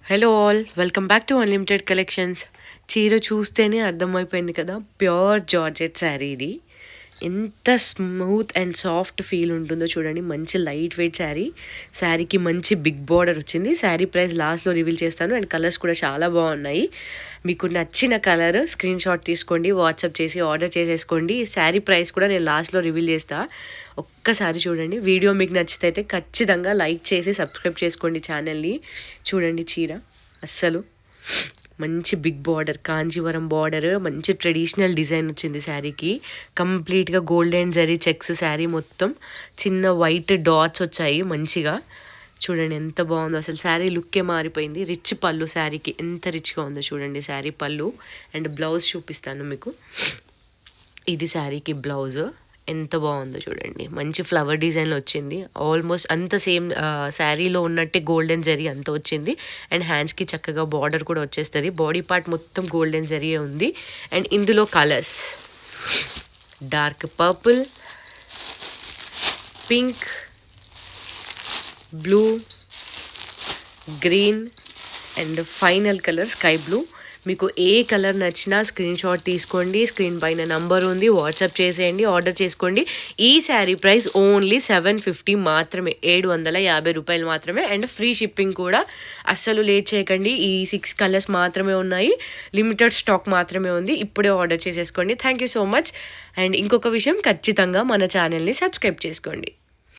Hello all, welcome back to unlimited collections. చీర చూస్తేనే అర్థమైపోయింది కదా, ప్యూర్ జార్జెట్ శారీ ఇది. ఎంత స్మూత్ అండ్ సాఫ్ట్ ఫీల్ ఉంటుందో చూడండి. మంచి లైట్ వెయిట్ శారీ. శారీకి మంచి బిగ్ బార్డర్ వచ్చింది. శారీ ప్రైస్ లాస్ట్లో రివీల్ చేస్తాను. అండ్ కలర్స్ కూడా చాలా బాగున్నాయి. మీకు నచ్చిన కలర్ స్క్రీన్ షాట్ తీసుకోండి, వాట్సాప్ చేసి ఆర్డర్ చేసేసుకోండి. శారీ ప్రైస్ కూడా నేను లాస్ట్లో రివీల్ చేస్తా. ఒక్కసారి చూడండి. వీడియో మీకు నచ్చితే అయితే ఖచ్చితంగా లైక్ చేసి సబ్స్క్రైబ్ చేసుకోండి ఛానల్ని. చూడండి చీర అస్సలు మంచి బిగ్ బార్డర్, కాంజీవరం బార్డర్, మంచి ట్రెడిషనల్ డిజైన్ వచ్చింది శారీకి. కంప్లీట్గా గోల్డెన్ జరీ చెక్స్ శారీ మొత్తం. చిన్న వైట్ డాట్స్ వచ్చాయి మంచిగా. చూడండి ఎంత బాగుందో అసలు. శారీ లుక్కే మారిపోయింది. రిచ్ పళ్ళు శారీకి, ఎంత రిచ్గా ఉందో చూడండి శారీ పళ్ళు. అండ్ బ్లౌజ్ చూపిస్తాను మీకు. ఇది శారీకి బ్లౌజ్. ఎంత బాగుందో చూడండి. మంచి ఫ్లవర్ డిజైన్లో వచ్చింది. ఆల్మోస్ట్ అంత సేమ్ శారీలో ఉన్నట్టే గోల్డెన్ జరీ అంత వచ్చింది. అండ్ హ్యాండ్స్కి చక్కగా బార్డర్ కూడా వచ్చేస్తుంది. బాడీ పార్ట్ మొత్తం గోల్డెన్ జరీయే ఉంది. అండ్ ఇందులో colours dark purple, pink, blue, green and final colour sky blue. మీకు ఏ కలర్ నచ్చినా స్క్రీన్ షాట్ తీసుకోండి. స్క్రీన్ పైన నంబర్ ఉంది, వాట్సాప్ చేసేయండి, ఆర్డర్ చేసుకోండి. ఈ శారీ ప్రైస్ ఓన్లీ 750 మాత్రమే, 750 రూపాయలు మాత్రమే. అండ్ ఫ్రీ షిప్పింగ్ కూడా. అస్సలు లేట్ చేయకండి. ఈ 6 కలర్స్ మాత్రమే ఉన్నాయి. లిమిటెడ్ స్టాక్ మాత్రమే ఉంది. ఇప్పుడే ఆర్డర్ చేసేసుకోండి. Thank you so much. And ఇంకొక విషయం, ఖచ్చితంగా మన ఛానల్ని సబ్స్క్రైబ్ చేసుకోండి.